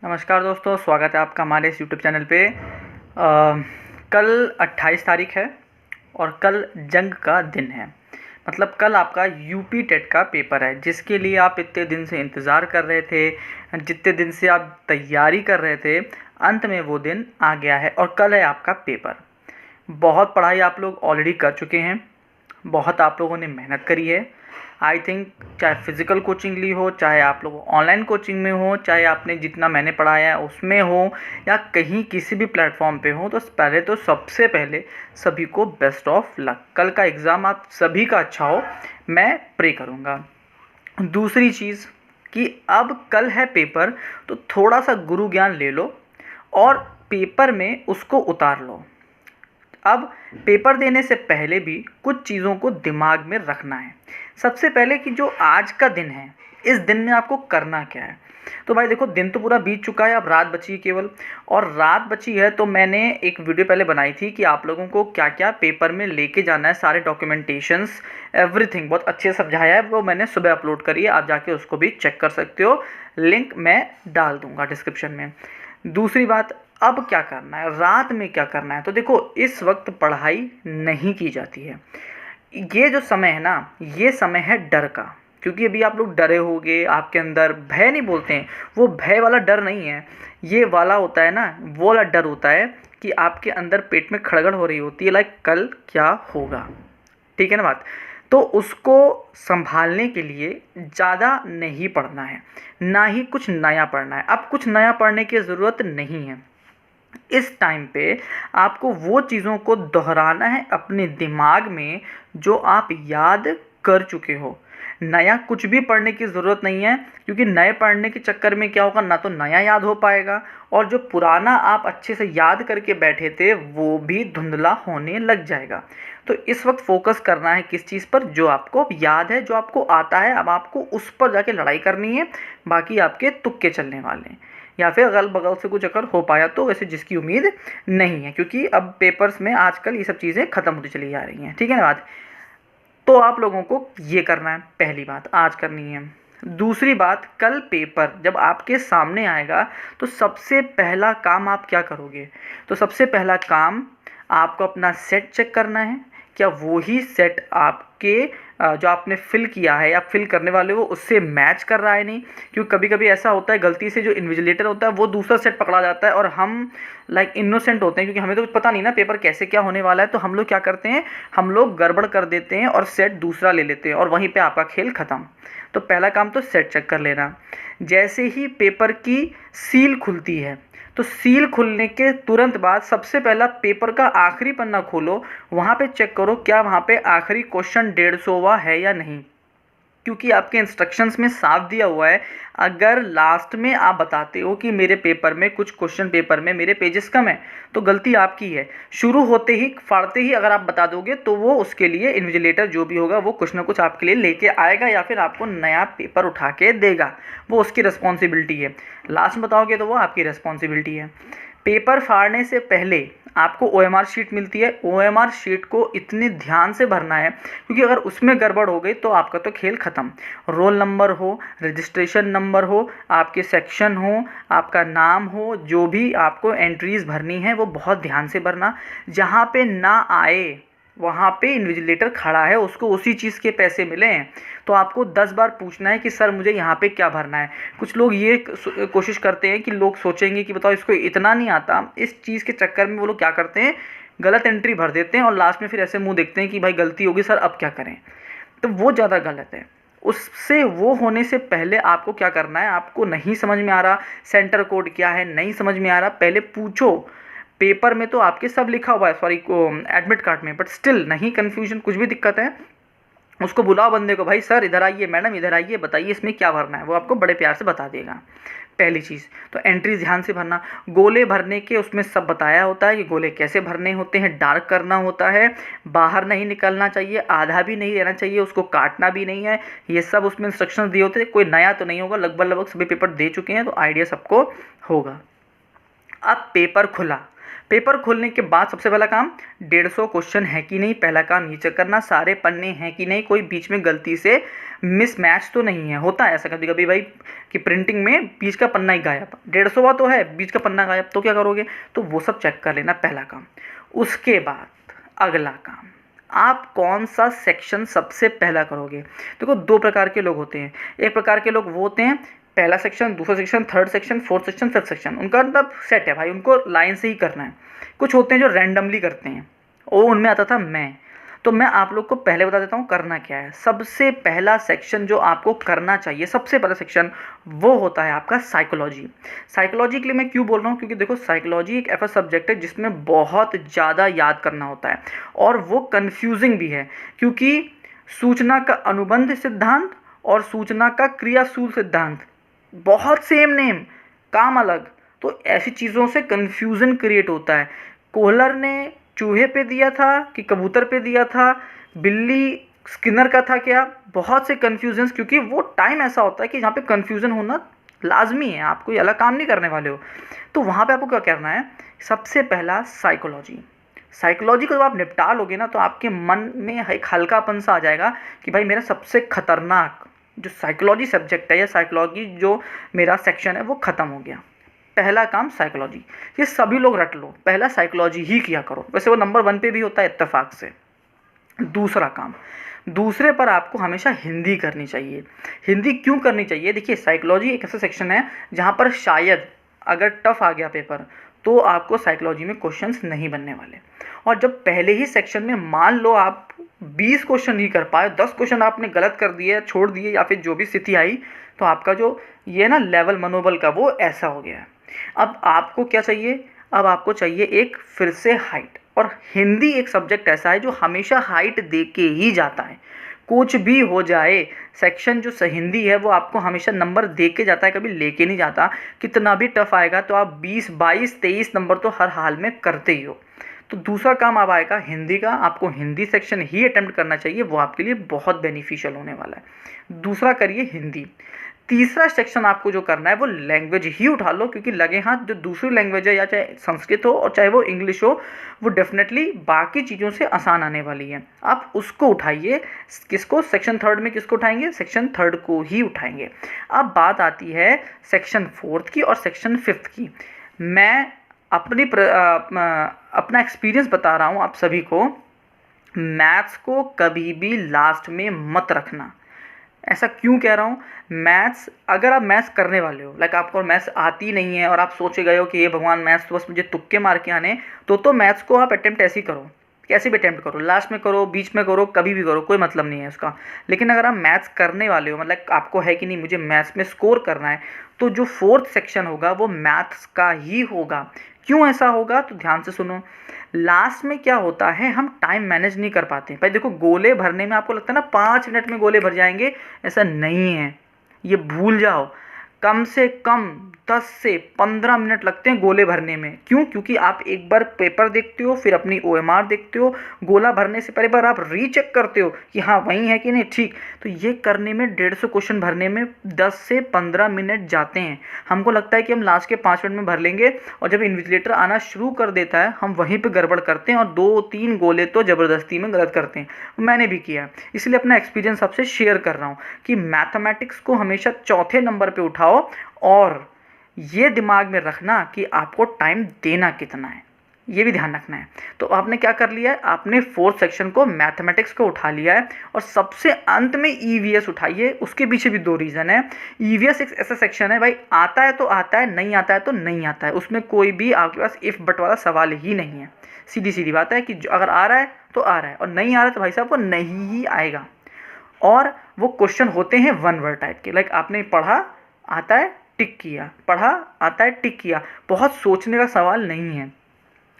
नमस्कार दोस्तों, स्वागत है आपका हमारे इस यूट्यूब चैनल पे। कल 28 तारीख है और कल जंग का दिन है। मतलब कल आपका यूपी टेट का पेपर है, जिसके लिए आप इतने दिन से इंतज़ार कर रहे थे, जितने दिन से आप तैयारी कर रहे थे। अंत में वो दिन आ गया है और कल है आपका पेपर। बहुत पढ़ाई आप लोग ऑलरेडी कर चुके हैं, बहुत आप लोगों ने मेहनत करी है। आई थिंक चाहे फिज़िकल कोचिंग ली हो, चाहे आप लोग ऑनलाइन कोचिंग में हो, चाहे आपने जितना मैंने पढ़ाया है उसमें हो, या कहीं किसी भी प्लेटफॉर्म पे हो, तो पहले तो सबसे पहले सभी को बेस्ट ऑफ लक। कल का एग्ज़ाम आप सभी का अच्छा हो, मैं प्रे करूँगा। दूसरी चीज़ कि अब कल है पेपर, तो थोड़ा सा गुरु ज्ञान ले लो और पेपर में उसको उतार लो। अब पेपर देने से पहले भी कुछ चीज़ों को दिमाग में रखना है। सबसे पहले कि जो आज का दिन है, इस दिन में आपको करना क्या है। तो भाई देखो, दिन तो पूरा बीत चुका है, अब रात बची है केवल। और रात बची है तो मैंने एक वीडियो पहले बनाई थी कि आप लोगों को क्या क्या पेपर में लेके जाना है, सारे डॉक्यूमेंटेशंस, एवरीथिंग बहुत अच्छे से समझाया है। वो मैंने सुबह अपलोड करी है, आप जाके उसको भी चेक कर सकते हो, लिंक मैं डाल दूंगा डिस्क्रिप्शन में। दूसरी बात, अब क्या करना है, रात में क्या करना है। तो देखो, इस वक्त पढ़ाई नहीं की जाती है। ये जो समय है ना, ये समय है डर का। क्योंकि अभी आप लोग डरे होगे, आपके अंदर भय नहीं बोलते हैं, वो भय वाला डर नहीं है। ये वाला होता है ना, वो वाला डर होता है कि आपके अंदर पेट में खड़गड़ हो रही होती है, लाइक कल क्या होगा। ठीक है ना बात। तो उसको संभालने के लिए ज़्यादा नहीं पढ़ना है, ना ही कुछ नया पढ़ना है। अब कुछ नया पढ़ने की ज़रूरत नहीं है। इस टाइम पे आपको वो चीज़ों को दोहराना है अपने दिमाग में जो आप याद कर चुके हो। नया कुछ भी पढ़ने की ज़रूरत नहीं है, क्योंकि नए पढ़ने के चक्कर में क्या होगा, ना तो नया याद हो पाएगा, और जो पुराना आप अच्छे से याद करके बैठे थे वो भी धुंधला होने लग जाएगा। तो इस वक्त फोकस करना है किस चीज़ पर, जो आपको याद है, जो आपको आता है। अब आपको उस पर जाके लड़ाई करनी है, बाकी आपके तुक्के चलने वाले हैं, या फिर अगल बगल से कुछ अगर हो पाया तो, वैसे जिसकी उम्मीद नहीं है, क्योंकि अब पेपर्स में आजकल ये सब चीज़ें ख़त्म होती चली जा रही हैं। ठीक है ना बात। तो आप लोगों को ये करना है, पहली बात आज करनी है। दूसरी बात, कल पेपर जब आपके सामने आएगा तो सबसे पहला काम आप क्या करोगे। तो सबसे पहला काम आपको अपना सेट चेक करना है, क्या वो ही सेट आपके जो आपने फिल किया है या फिल करने वाले वो उससे मैच कर रहा है नहीं। क्योंकि कभी कभी ऐसा होता है, गलती से जो इन्विजिलेटर होता है वो दूसरा सेट पकड़ा जाता है और हम लाइक इनोसेंट होते हैं, क्योंकि हमें तो कुछ पता नहीं ना पेपर कैसे क्या होने वाला है। तो हम लोग क्या करते हैं, हम लोग गड़बड़ कर देते हैं और सेट दूसरा ले लेते हैं, और वहीं पे आपका खेल ख़त्म। तो पहला काम तो सेट चेक कर लेना। जैसे ही पेपर की सील खुलती है, तो सील खुलने के तुरंत बाद सबसे पहला पेपर का आखिरी पन्ना खोलो, वहाँ पे चेक करो क्या वहाँ पे आखिरी क्वेश्चन 150वां है या नहीं। क्योंकि आपके इंस्ट्रक्शंस में साफ दिया हुआ है, अगर लास्ट में आप बताते हो कि मेरे पेपर में कुछ क्वेश्चन पेपर में मेरे पेजेस कम है, तो गलती आपकी है। शुरू होते ही फाड़ते ही अगर आप बता दोगे तो वो उसके लिए इन्विजिलेटर जो भी होगा वो कुछ ना कुछ आपके लिए लेके आएगा, या फिर आपको नया पेपर उठा के देगा। वो उसकी रिस्पॉन्सिबिलिटी है। लास्ट में बताओगे तो वो आपकी रिस्पॉन्सिबिलिटी है। पेपर फाड़ने से पहले आपको ओएमआर शीट मिलती है। ओएमआर शीट को इतने ध्यान से भरना है, क्योंकि अगर उसमें गड़बड़ हो गई तो आपका तो खेल ख़त्म। रोल नंबर हो, रजिस्ट्रेशन नंबर हो, आपके सेक्शन हो, आपका नाम हो, जो भी आपको एंट्रीज़ भरनी है वो बहुत ध्यान से भरना। जहाँ पे ना आए वहाँ पे इन्विजिलेटर खड़ा है, उसको उसी चीज़ के पैसे मिले हैं। तो आपको 10 बार पूछना है कि सर मुझे यहाँ पे क्या भरना है। कुछ लोग ये कोशिश करते हैं कि लोग सोचेंगे कि बताओ इसको इतना नहीं आता, इस चीज़ के चक्कर में वो लोग क्या करते हैं, गलत एंट्री भर देते हैं और लास्ट में फिर ऐसे मुंह देखते हैं कि भाई गलती होगी सर, अब क्या करें। तो वो ज़्यादा गलत है। उससे वो होने से पहले आपको क्या करना है, आपको नहीं समझ में आ रहा सेंटर कोड क्या है, नहीं समझ में आ रहा, पहले पूछो। पेपर में तो आपके सब लिखा हुआ है, सॉरी को एडमिट कार्ड में, बट स्टिल नहीं कन्फ्यूजन, कुछ भी दिक्कत है, उसको बुलाओ बंदे को, भाई सर इधर आइए, मैडम इधर आइए, बताइए इसमें क्या भरना है। वो आपको बड़े प्यार से बता देगा। पहली चीज़ तो एंट्री ध्यान से भरना। गोले भरने के उसमें सब बताया होता है कि गोले कैसे भरने होते हैं। डार्क करना होता है, बाहर नहीं निकलना चाहिए, आधा भी नहीं रहना चाहिए, उसको काटना भी नहीं है। ये सब उसमें इंस्ट्रक्शंस दिए होते हैं। कोई नया तो नहीं होगा, लगभग लगभग सभी पेपर दे चुके हैं तो आइडिया सबको होगा। अब पेपर खुला, पेपर खोलने के बाद सबसे पहला काम 150 क्वेश्चन है कि नहीं, पहला काम ये चेक करना, सारे पन्ने हैं कि नहीं, कोई बीच में गलती से मिसमैच तो नहीं है। होता है ऐसा कभी कभी भाई कि प्रिंटिंग में बीच का पन्ना ही गायब, 150वां तो है, बीच का पन्ना गायब, तो क्या करोगे, तो वो सब चेक कर लेना, पहला काम। उसके बाद अगला काम, आप कौन सा सेक्शन सबसे पहला करोगे। देखो दो प्रकार के लोग होते हैं, एक प्रकार के लोग वो होते हैं पहला सेक्शन, दूसरा section, third section, fourth section, fifth section, उनका मतलब सेट है भाई, उनको लाइन से ही करना है। कुछ होते हैं जो रैंडमली करते हैं, वो उनमें आता था मैं। तो मैं आप लोग को पहले बता देता हूँ करना क्या है। सबसे पहला सेक्शन जो आपको करना चाहिए, सबसे पहला सेक्शन वो होता है आपका साइकोलॉजी। साइकोलॉजी के लिए मैं क्यों बोल रहा हूँ, क्योंकि देखो साइकोलॉजी एक ऐसा सब्जेक्ट है जिसमें बहुत ज़्यादा याद करना होता है और वो कन्फ्यूजिंग भी है, क्योंकि सूचना का अनुबंध सिद्धांत और सूचना का क्रियाशील सिद्धांत बहुत सेम नेम, काम अलग, तो ऐसी चीज़ों से कन्फ्यूज़न क्रिएट होता है। कोहलर ने चूहे पे दिया था कि कबूतर पे दिया था, बिल्ली स्किनर का था क्या, बहुत से कन्फ्यूजन्स, क्योंकि वो टाइम ऐसा होता है कि जहाँ पे कन्फ्यूज़न होना लाजमी है, आप कोई अलग काम नहीं करने वाले हो। तो वहाँ पे आपको क्या करना है, सबसे पहला साइकोलॉजी। साइकोलॉजी को जब आप निपटा लोगे ना, तो आपके मन में एक हल्कापन सा आ जाएगा कि भाई मेरा सबसे खतरनाक जो साइकोलॉजी सब्जेक्ट है या साइकोलॉजी जो मेरा सेक्शन है वो ख़त्म हो गया। पहला काम साइकोलॉजी, ये सभी लोग रट लो, पहला साइकोलॉजी ही किया करो, वैसे वो नंबर 1 पे भी होता है इत्तेफाक से। दूसरा काम, दूसरे पर आपको हमेशा हिंदी करनी चाहिए। हिंदी क्यों करनी चाहिए, देखिए साइकोलॉजी एक ऐसा सेक्शन है जहाँ पर शायद अगर टफ आ गया पेपर तो आपको साइकोलॉजी में क्वेश्चंस नहीं बनने वाले। और जब पहले ही सेक्शन में मान लो आप 20 क्वेश्चन नहीं कर पाए, 10 क्वेश्चन आपने गलत कर दिए, छोड़ दिए, या फिर जो भी स्थिति आई, तो आपका जो ये ना लेवल मनोबल का वो ऐसा हो गया है। अब आपको क्या चाहिए, अब आपको चाहिए एक फिर से हाइट। और हिंदी एक सब्जेक्ट ऐसा है जो हमेशा हाइट दे के ही जाता है, कुछ भी हो जाए, सेक्शन जो हिंदी है वो आपको हमेशा नंबर दे के जाता है, कभी लेके नहीं जाता। कितना भी टफ आएगा तो आप 20, 22, 23 नंबर तो हर हाल में करते ही हो। तो दूसरा काम अब आएगा हिंदी का, आपको हिंदी सेक्शन ही अटेम्प्ट करना चाहिए, वो आपके लिए बहुत बेनिफिशियल होने वाला है। दूसरा करिए हिंदी। तीसरा सेक्शन आपको जो करना है वो लैंग्वेज ही उठा लो, क्योंकि लगे हाथ जो दूसरी लैंग्वेज है, या चाहे संस्कृत हो और चाहे वो इंग्लिश हो, वो डेफिनेटली बाकी चीज़ों से आसान आने वाली है, आप उसको उठाइए। किसको, सेक्शन थर्ड में किसको उठाएंगे, सेक्शन थर्ड को ही उठाएंगे। अब बात आती है सेक्शन फोर्थ की और सेक्शन फिफ्थ की। मैं अपना एक्सपीरियंस बता रहा हूँ आप सभी को, मैथ्स को कभी भी लास्ट में मत रखना। ऐसा क्यों कह रहा हूँ, मैथ्स अगर आप मैथ्स करने वाले हो, लाइक आपको मैथ्स आती नहीं है और आप सोचे गए हो कि ये भगवान मैथ्स तो बस मुझे तुक्के मार के आने, तो मैथ्स को आप अटेम्प्ट ऐसे ही करो, कैसे भी अटेम्प्ट करो, लास्ट में करो, बीच में करो, कभी भी करो, कोई मतलब नहीं है उसका। लेकिन अगर आप मैथ्स करने वाले हो, मतलब आपको है कि नहीं मुझे मैथ्स में स्कोर करना है, तो जो फोर्थ सेक्शन होगा वो मैथ्स का ही होगा। क्यों ऐसा होगा, तो ध्यान से सुनो। लास्ट में क्या होता है, हम टाइम मैनेज नहीं कर पाते भाई। देखो गोले भरने में आपको लगता है ना 5 मिनट में गोले भर जाएंगे, ऐसा नहीं है, ये भूल जाओ। कम से कम 10 से 15 मिनट लगते हैं गोले भरने में। क्यों, क्योंकि आप एक बार पेपर देखते हो, फिर अपनी OMR देखते हो, गोला भरने से पहले बार आप रीचेक करते हो कि हाँ वही है कि नहीं, ठीक। तो ये करने में 150 क्वेश्चन भरने में 10 से 15 मिनट जाते हैं। हमको लगता है कि हम लास्ट के 5 मिनट में भर लेंगे, और जब इन्विजिलेटर आना शुरू कर देता है हम वहीं पर गड़बड़ करते हैं और 2-3 गोले तो ज़बरदस्ती में गलत करते हैं। मैंने भी किया, इसलिए अपना एक्सपीरियंस आपसे शेयर कर रहा हूँ कि मैथमेटिक्स को हमेशा चौथे नंबर पर उठाओ, और ये दिमाग में रखना कि आपको टाइम देना कितना है, ये भी ध्यान रखना है। तो आपने क्या कर लिया है, आपने फोर्थ सेक्शन को मैथमेटिक्स को उठा लिया है, और सबसे अंत में EVS उठाइए। उसके पीछे भी 2 रीज़न है। EVS एक ऐसा सेक्शन है भाई, आता है तो आता है, नहीं आता है तो नहीं आता है, उसमें कोई भी आपके पास इफ बट वाला सवाल ही नहीं है। सीधी सीधी बात है कि अगर आ रहा है तो आ रहा है, और नहीं आ रहा है तो भाई साहब वो नहीं ही आएगा। और वो क्वेश्चन होते हैं 1 वर्ड टाइप के, लाइक आपने पढ़ा, आता है, टिक किया, पढ़ा, आता है, टिक किया। बहुत सोचने का सवाल नहीं है।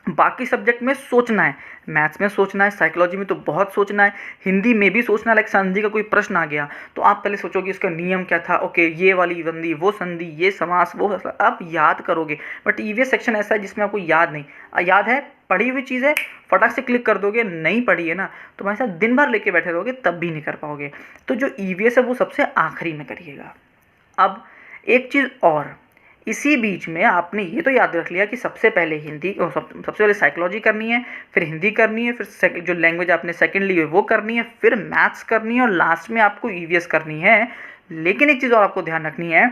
बाकी सब्जेक्ट में सोचना है, मैथ्स में सोचना है, साइकोलॉजी में तो बहुत सोचना है, हिंदी में भी सोचना है। लाइक संधि का कोई प्रश्न आ गया तो आप पहले सोचोगे इसका नियम क्या था, ओके ये वाली संधि, वो संधि, ये समास, वो आप याद करोगे। बट EVS सेक्शन ऐसा है जिसमें आपको याद नहीं, याद है पढ़ी हुई चीज़ है, फटाक से क्लिक कर दोगे, नहीं पढ़ी है ना तो भाई साहब दिन भर लेके बैठे रहोगे तब भी नहीं कर पाओगे। तो जो EVS है वो सबसे आखिरी में करिएगा। अब एक चीज़ और, इसी बीच में आपने ये तो याद रख लिया कि सबसे पहले हिंदी सबसे पहले साइकोलॉजी करनी है, फिर हिंदी करनी है, फिर जो लैंग्वेज आपने सेकंड ली है वो करनी है, फिर मैथ्स करनी है और लास्ट में आपको ईवीएस करनी है। लेकिन एक चीज़ और आपको ध्यान रखनी है,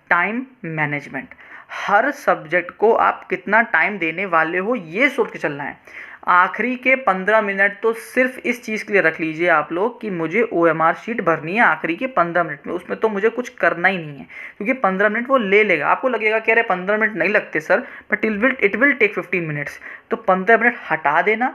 टाइम मैनेजमेंट। हर सब्जेक्ट को आप कितना टाइम देने वाले हो ये सोच के चलना है। आखिरी के 15 मिनट तो सिर्फ इस चीज़ के लिए रख लीजिए आप लोग कि मुझे ओएमआर शीट भरनी है आखिरी के 15 मिनट में, उसमें तो मुझे कुछ करना ही नहीं है, क्योंकि 15 मिनट वो ले लेगा। आपको लगेगा कि अरे 15 मिनट नहीं लगते sir, but it will take 15 minutes. तो 15 मिनट हटा देना।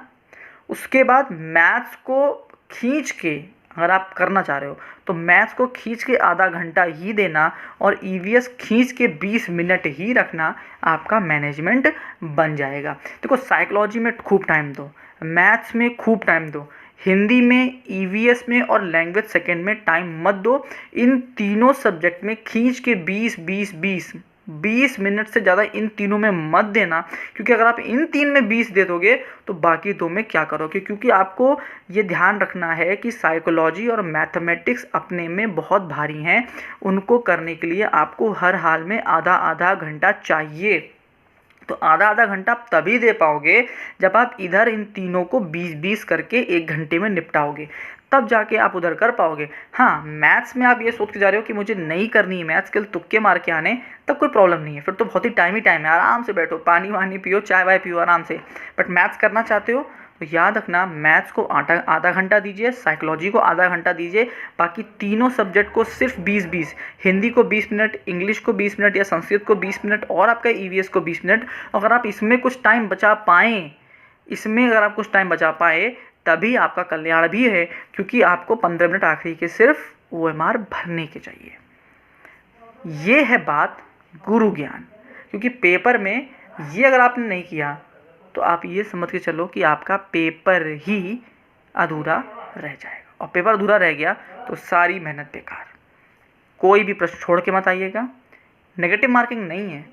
उसके बाद मैथ्स को खींच के, अगर आप करना चाह रहे हो तो मैथ्स को खींच के आधा घंटा ही देना और ईवीएस खींच के 20 मिनट ही रखना, आपका मैनेजमेंट बन जाएगा। देखो, साइकोलॉजी में खूब टाइम दो, मैथ्स में खूब टाइम दो, हिंदी में, ईवीएस में और लैंग्वेज सेकंड में टाइम मत दो। इन तीनों सब्जेक्ट में खींच के 20 मिनट से ज़्यादा इन तीनों में मत देना, क्योंकि अगर आप इन 3 में 20 दे दोगे तो बाकी 2 में क्या करोगे। क्योंकि आपको ये ध्यान रखना है कि साइकोलॉजी और मैथमेटिक्स अपने में बहुत भारी हैं, उनको करने के लिए आपको हर हाल में आधा आधा घंटा चाहिए। तो आधा आधा घंटा आप तभी दे पाओगे जब आप इधर इन तीनों को 20-20 करके 1 घंटे में निपटाओगे, तब जाके आप उधर कर पाओगे। हाँ, मैथ्स में आप ये सोच के जा रहे हो कि मुझे नहीं करनी है मैथ्स, केवल तुक्के मार के आने, तब कोई प्रॉब्लम नहीं है, फिर तो बहुत ही टाइम है, आराम से बैठो, पानी वानी पियो, चाय वाय पियो आराम से। बट मैथ्स करना चाहते हो तो याद रखना, मैथ्स को आधा घंटा दीजिए, साइकोलॉजी को आधा घंटा दीजिए, बाकी तीनों सब्जेक्ट को सिर्फ 20-20, हिंदी को 20 मिनट, इंग्लिश को 20 मिनट या संस्कृत को 20 मिनट और आपका ईवीएस को 20 मिनट। अगर आप इसमें कुछ टाइम बचा पाए तभी आपका कल्याण भी है, क्योंकि आपको 15 मिनट आखिरी के सिर्फ ओएमआर भरने के चाहिए। ये है बात गुरु ज्ञान। क्योंकि पेपर में ये अगर आपने नहीं किया तो आप ये समझ के चलो कि आपका पेपर ही अधूरा रह जाएगा, और पेपर अधूरा रह गया तो सारी मेहनत बेकार। कोई भी प्रश्न छोड़ के मत आइएगा, नेगेटिव मार्किंग नहीं है।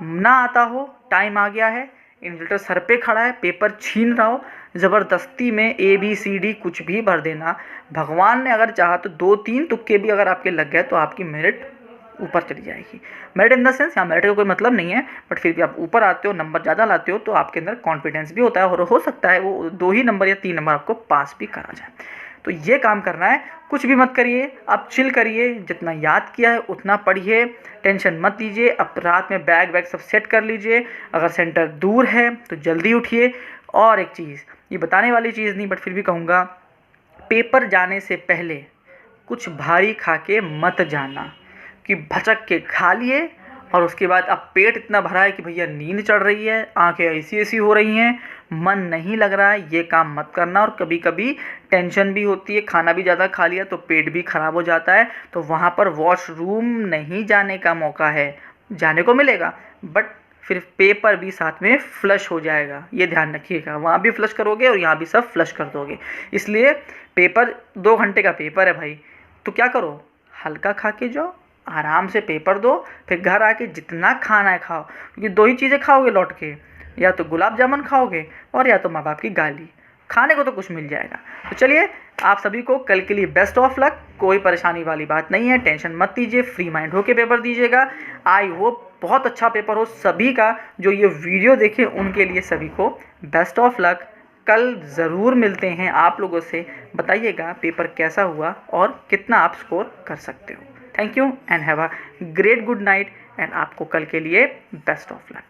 ना आता हो, टाइम आ गया है, इन्विजिलेटर सर पे खड़ा है, पेपर छीन रहा हो, ज़बरदस्ती में ABCD कुछ भी भर देना। भगवान ने अगर चाहा तो 2-3 तुक्के भी अगर आपके लग गए तो आपकी मेरिट ऊपर चली जाएगी। मेरिट इन द सेंस, यहाँ मेरिट का कोई मतलब नहीं है, बट फिर भी आप ऊपर आते हो, नंबर ज़्यादा लाते हो, तो आपके अंदर कॉन्फिडेंस भी होता है और हो सकता है वो 2 ही नंबर या 3 नंबर आपको पास भी करा जाए। तो ये काम करना है, कुछ भी मत करिए, आप चिल करिए, जितना याद किया है उतना पढ़िए, टेंशन मत लीजिए। अब रात में बैग वैग सब सेट कर लीजिए, अगर सेंटर दूर है तो जल्दी उठिए। और एक चीज़, ये बताने वाली चीज़ नहीं बट फिर भी कहूँगा, पेपर जाने से पहले कुछ भारी खा के मत जाना, कि भचक के खा लिए और उसके बाद अब पेट इतना भरा है कि भैया नींद चढ़ रही है, आंखें ऐसी हो रही हैं, मन नहीं लग रहा है, ये काम मत करना। और कभी कभी टेंशन भी होती है, खाना भी ज़्यादा खा लिया तो पेट भी खराब हो जाता है, तो वहाँ पर वॉशरूम नहीं जाने का मौका है, जाने को मिलेगा बट फिर पेपर भी साथ में फ्लश हो जाएगा, ये ध्यान रखिएगा। वहाँ भी फ्लश करोगे और यहाँ भी सब फ्लश कर दोगे। इसलिए पेपर 2 घंटे का पेपर है भाई, तो क्या करो, हल्का खा के जाओ, आराम से पेपर दो, फिर घर आके जितना खाना है खाओ, क्योंकि 2 ही चीज़ें खाओगे लौट के, या तो गुलाब जामुन खाओगे और या तो माँ बाप की गाली। खाने को तो कुछ मिल जाएगा। तो चलिए, आप सभी को कल के लिए बेस्ट ऑफ लक। कोई परेशानी वाली बात नहीं है, टेंशन मत लीजिए, फ्री माइंड होके पेपर दीजिएगा। आई होप बहुत अच्छा पेपर हो सभी का, जो ये वीडियो देखें उनके लिए सभी को बेस्ट ऑफ लक। कल ज़रूर मिलते हैं आप लोगों से, बताइएगा पेपर कैसा हुआ और कितना आप स्कोर कर सकते हो। Thank you and have a great good night, and आपको कल के लिए बेस्ट ऑफ लक।